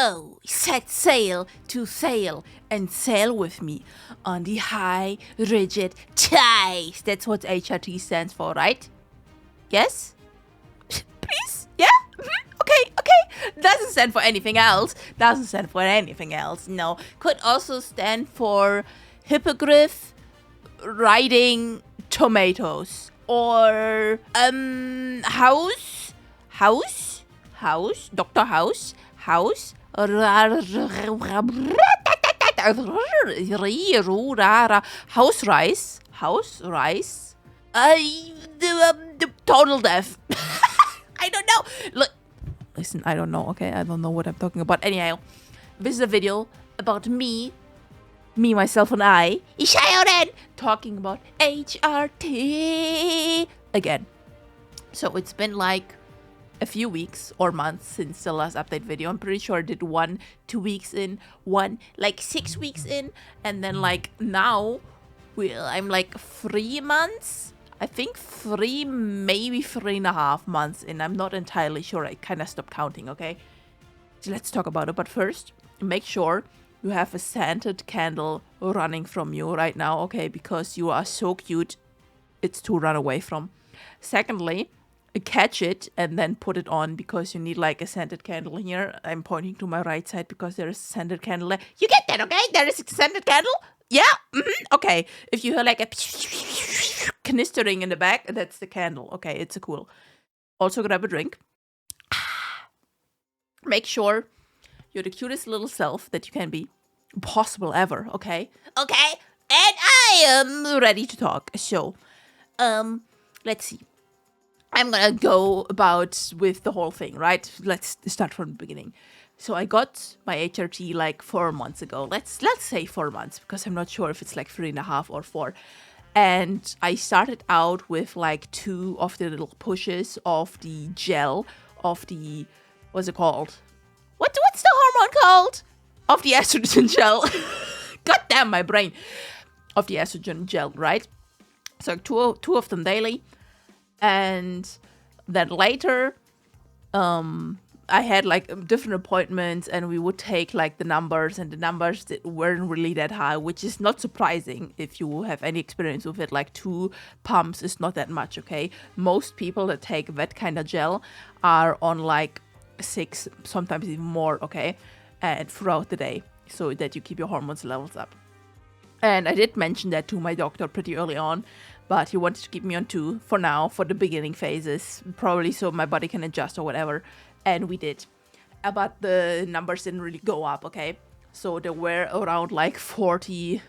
Oh, set sail to sail and sail with me on the high, rigid tides. That's what HRT stands for, right? Yes? Please? Yeah? Okay. Doesn't stand for anything else. No. Could also stand for hippogriff riding tomatoes. Or, Dr. House, house rice, total death. I don't know. Listen, I don't know, okay? I don't know what I'm talking about. Anyhow, this is a video about me, myself, and I, Shyaren, talking about HRT again. So it's been like a few weeks or months since the last update video. I'm pretty sure I did 1 2 weeks in, one like 6 weeks in, and then like now, I'm like 3 months. I think 3, maybe 3.5 months in. I'm not entirely sure. I kind of stopped counting, okay? So let's talk about it. But first, make sure you have a scented candle running from you right now, okay? Because you are so cute, it's to run away from. Secondly, catch it and then put it on because you need like a scented candle here. I'm pointing to my right side because there is a scented candle there. You get that, okay? There is a scented candle? Yeah? Okay. If you hear like a knistering in the back, that's the candle. Okay, it's a cool. Also grab a drink. Make sure you're the cutest little self that you can be possible ever, okay? Okay, and I am ready to talk. So, let's see. I'm gonna go about with the whole thing, right? Let's start from the beginning. So I got my HRT like 4 months ago. Let's say 4 months because I'm not sure if it's like 3.5 or 4. And I started out with like 2 of the little pushes of the gel of the, what's it called? What's the hormone called? Of the estrogen gel. God damn my brain. Of the estrogen gel, right? So two of them daily. And then later, I had like different appointments and we would take like the numbers, and the numbers that weren't really that high, which is not surprising if you have any experience with it. Like 2 pumps is not that much, okay? Most people that take that kind of gel are on like 6, sometimes even more, okay? And throughout the day, so that you keep your hormones levels up. And I did mention that to my doctor pretty early on, but he wanted to keep me on 2 for now, for the beginning phases, probably so my body can adjust or whatever. And we did. But the numbers didn't really go up, okay? So they were around like 40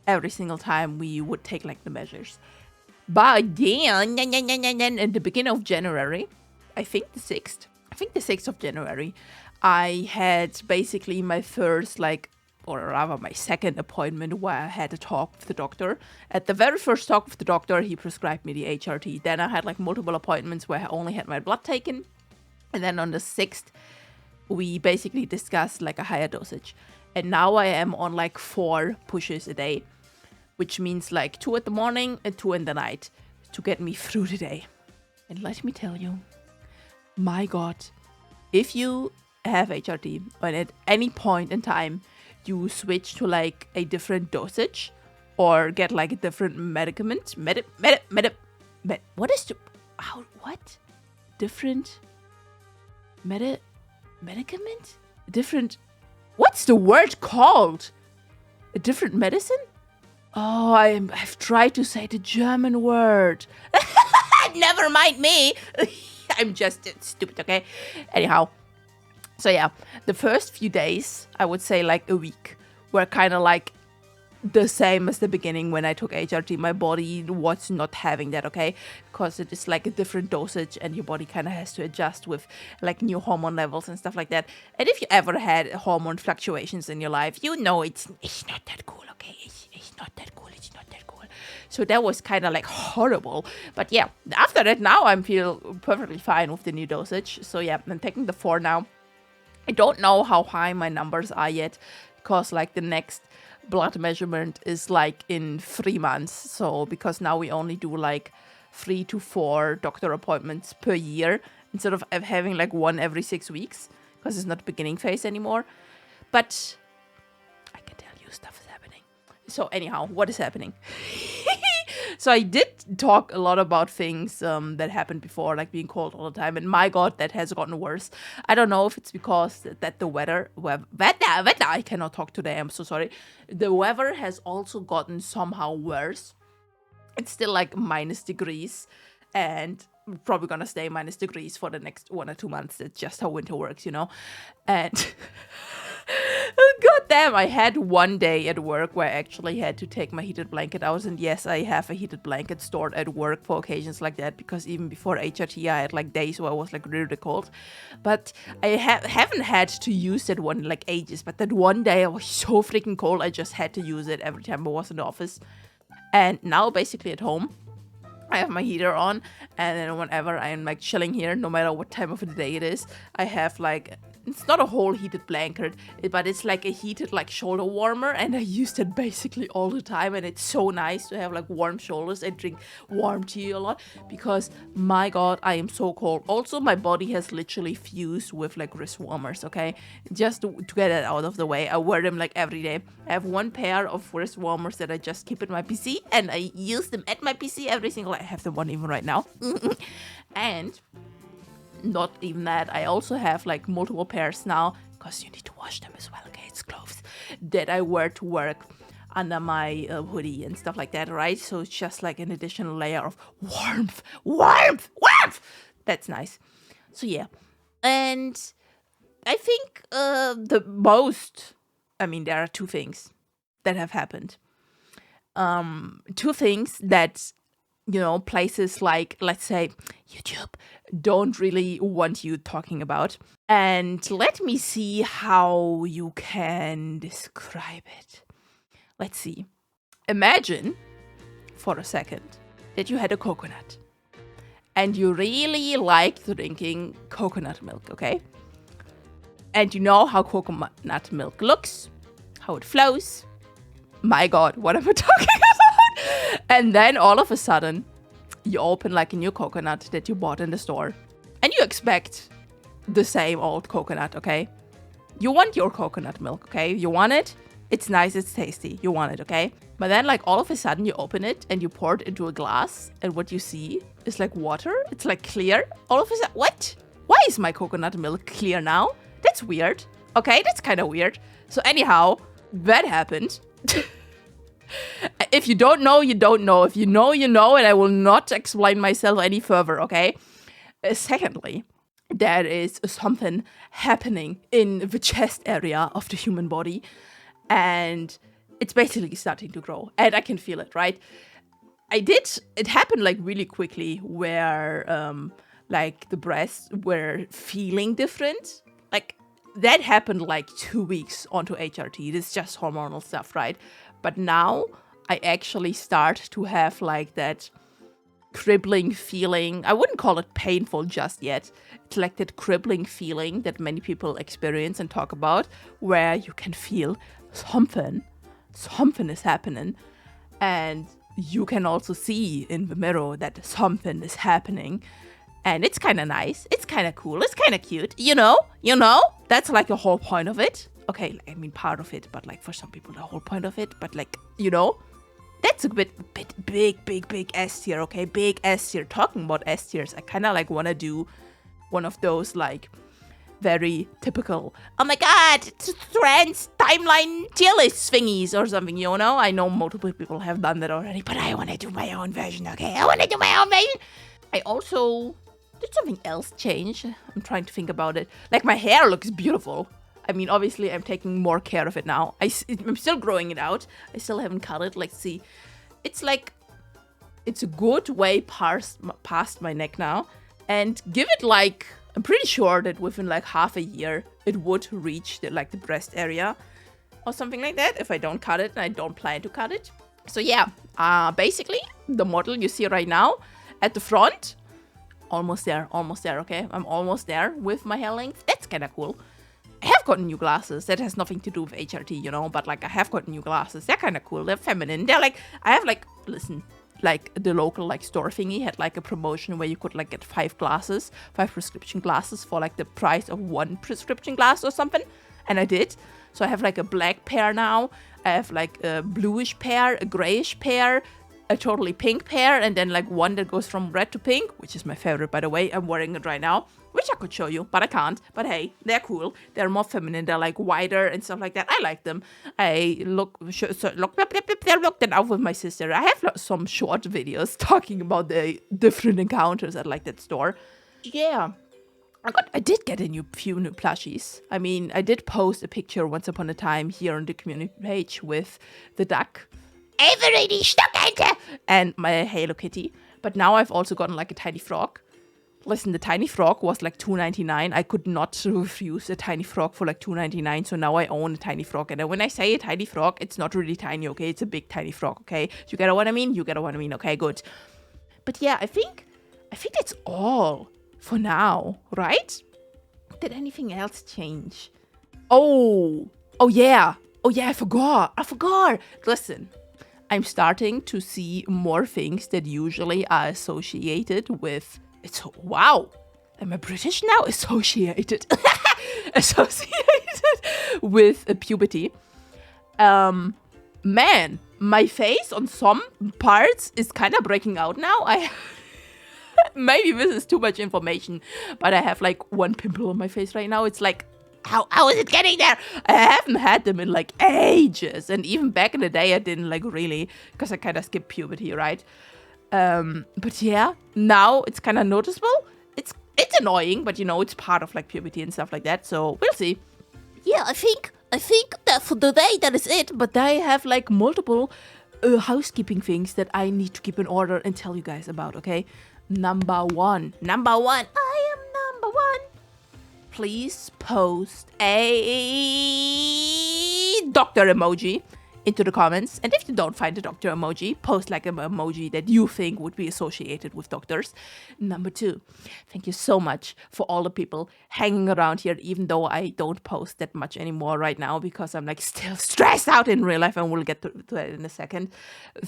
every single time we would take like the measures. But then, in the beginning of January, I think the 6th of January, I had basically my first like, or rather my second appointment where I had a talk with the doctor. At the very first talk with the doctor, he prescribed me the HRT. Then I had like multiple appointments where I only had my blood taken. And then on the 6th, we basically discussed like a higher dosage. And now I am on like 4 pushes a day, which means like 2 in the morning and 2 in the night to get me through the day. And let me tell you, my God, if you have HRT and at any point in time you switch to like a different dosage or get like a different medicament, medicament? Different, what's the word called? A different medicine? Oh, I've tried to say the German word. Never mind me. I'm just stupid, okay? Anyhow, so yeah, the first few days, I would say like a week, were kind of like the same as the beginning when I took HRT. My body was not having that, okay? Because it is like a different dosage and your body kind of has to adjust with like new hormone levels and stuff like that. And if you ever had hormone fluctuations in your life, you know it's not that cool, okay? It's not that cool. So that was kind of like horrible. But yeah, after that, now I feel perfectly fine with the new dosage. So yeah, I'm taking the 4 now. I don't know how high my numbers are yet, because like the next blood measurement is like in 3 months. So because now we only do like 3 to 4 doctor appointments per year instead of having like 1 every 6 weeks. because it's not the beginning phase anymore. But I can tell you stuff is happening. So anyhow, what is happening? So I did talk a lot about things that happened before, like being cold all the time. And my God, that has gotten worse. I don't know if it's because that the weather, I cannot talk today. I'm so sorry. The weather has also gotten somehow worse. It's still like minus degrees. And probably going to stay minus degrees for the next 1 or 2 months. That's just how winter works, you know. And... God damn, I had one day at work where I actually had to take my heated blanket out. And yes, I have a heated blanket stored at work for occasions like that, because even before HRT, I had like days where I was like really cold. But I haven't had to use that one in like ages. But that one day I was so freaking cold, I just had to use it every time I was in the office. And now basically at home, I have my heater on, and then whenever I'm like chilling here, no matter what time of the day it is, I have like, it's not a whole heated blanket, but it's like a heated like shoulder warmer, and I use it basically all the time, and it's so nice to have like warm shoulders. I drink warm tea a lot because my God, I am so cold. Also, my body has literally fused with like wrist warmers, okay? Just to get it out of the way, I wear them like every day. I have one pair of wrist warmers that I just keep at my PC, and I use them at my PC every single day. I have the one even right now. And not even that, I also have like multiple pairs now, because you need to wash them as well, okay? It's clothes that I wear to work under my hoodie and stuff like that, right? So it's just like an additional layer of warmth. That's nice. So yeah, and I think the most, I mean, there are two things that have happened. Two things that, you know, places like, let's say, YouTube don't really want you talking about. And let me see how you can describe it. Let's see. Imagine, for a second, that you had a coconut. And you really like drinking coconut milk, okay? And you know how coconut milk looks, how it flows. My God, what am I talking about? And then all of a sudden, you open like a new coconut that you bought in the store. And you expect the same old coconut, okay? You want your coconut milk, okay? You want it. It's nice, it's tasty. You want it, okay? But then like all of a sudden you open it and you pour it into a glass. And what you see is like water. It's like clear. All of a sudden, what? Why is my coconut milk clear now? That's weird. Okay, that's kind of weird. So anyhow, that happened. If you don't know, you don't know. If you know, you know, and I will not explain myself any further, okay? Secondly, there is something happening in the chest area of the human body, and it's basically starting to grow, and I can feel it, right? It happened like really quickly where like the breasts were feeling different. Like that happened like 2 weeks onto HRT. This is just hormonal stuff, right? But now I actually start to have like that crippling feeling. I wouldn't call it painful just yet. It's like that crippling feeling that many people experience and talk about, where you can feel something is happening. And you can also see in the mirror that something is happening. And it's kind of nice. It's kind of cool. It's kind of cute. You know? That's like the whole point of it. Okay, I mean part of it, but like for some people the whole point of it. But like, you know, that's a bit big S tier, okay? Big S tier. Talking about S tiers, I kind of like want to do one of those like very typical, oh my God, trans timeline tier list thingies or something, you know? I know multiple people have done that already, but I want to do my own version, okay? I want to do my own version. I also did something else change. I'm trying to think about it. Like my hair looks beautiful. I mean, obviously, I'm taking more care of it now. I'm still growing it out. I still haven't cut it. Let's see. It's like, it's a good way past my neck now. And give it like, I'm pretty sure that within like half a year, it would reach the breast area or something like that if I don't cut it, and I don't plan to cut it. So yeah, basically, the model you see right now at the front, almost there, okay? I'm almost there with my hair length. That's kind of cool. I have gotten new glasses. That has nothing to do with HRT, you know, but like I have gotten new glasses. They're kind of cool. They're feminine. They're like, listen, like the local like store thingy had like a promotion where you could like get 5 prescription glasses for like the price of 1 prescription glass or something. And I did. So I have like a black pair now. I have like a bluish pair, a grayish pair, a totally pink pair, and then like one that goes from red to pink, which is my favorite, by the way. I'm wearing it right now, which I could show you, but I can't. But hey, they're cool. They're more feminine. They're like wider and stuff like that. I like them. I looked that out with my sister. I have some short videos talking about the different encounters at like that store. Yeah. I did get a few new plushies. I mean, I did post a picture once upon a time here on the community page with the duck, Everyday Stockente, and my Hello Kitty. But now I've also gotten like a tiny frog. Listen, the tiny frog was like $2.99. I could not refuse a tiny frog for like $2.99. So now I own a tiny frog. And when I say a tiny frog, it's not really tiny, okay? It's a big tiny frog, okay? You get what I mean? You get what I mean? Okay, good. But yeah, I think that's all for now, right? Did anything else change? Oh yeah, I forgot. Listen, I'm starting to see more things that usually are associated with, wow, am I British now? Associated with puberty. Man, my face on some parts is kind of breaking out now. Maybe this is too much information, but I have like 1 pimple on my face right now. It's like, how is it getting there? I haven't had them in like ages. And even back in the day, I didn't like really, because I kind of skipped puberty, right? But yeah, now it's kind of noticeable. It's annoying, but you know, it's part of like puberty and stuff like that. So we'll see. Yeah, I think that for today, that is it. But I have like multiple housekeeping things that I need to keep in order and tell you guys about, okay? Number one. I am number 1. Please post a doctor emoji into the comments. And if you don't find a doctor emoji, post like an emoji that you think would be associated with doctors. Number 2, thank you so much for all the people hanging around here, even though I don't post that much anymore right now because I'm like still stressed out in real life, and we'll get to that in a second.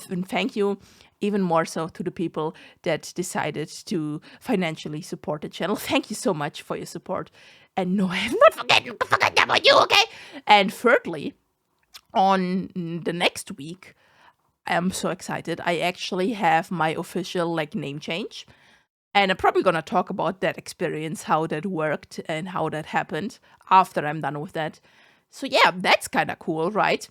And thank you even more so to the people that decided to financially support the channel. Thank you so much for your support. And no, I have not forgotten about you, okay? And thirdly, on the next week, I'm so excited. I actually have my official like name change. And I'm probably going to talk about that experience, how that worked and how that happened after I'm done with that. So yeah, that's kind of cool, right?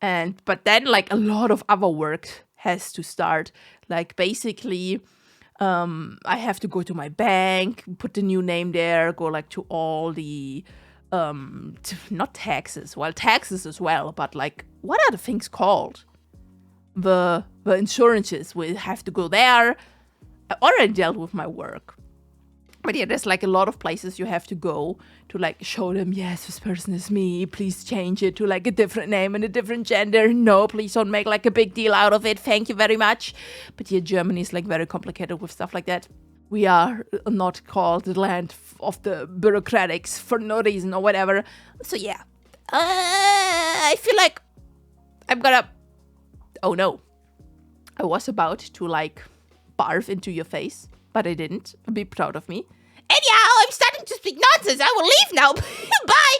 But then like a lot of other work has to start. Like basically, I have to go to my bank, put the new name there, go like to all the not taxes, well, taxes as well, but like, what are the things called? The insurances, we have to go there. I already dealt with my work. But yeah, there's like a lot of places you have to go to like show them, yes, this person is me, please change it to like a different name and a different gender. No, please don't make like a big deal out of it. Thank you very much. But yeah, Germany is like very complicated with stuff like that. We are not called the land of the bureaucratics for no reason or whatever. So yeah, I feel like I'm gonna, oh no, I was about to like barf into your face, but I didn't. Be proud of me. Anyhow, I'm starting to speak nonsense. I will leave now. Bye.